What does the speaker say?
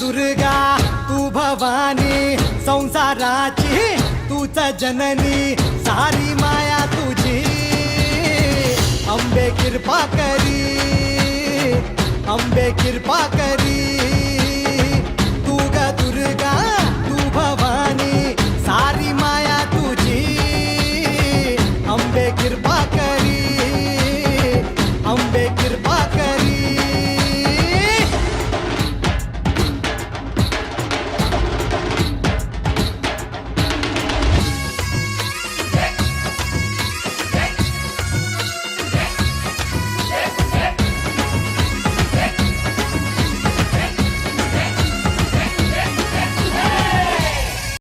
दुर्गा तू भवानी संसाराची तूच जननी सारी माया तुझी अंबे कृपा करी अंबे कृपा करी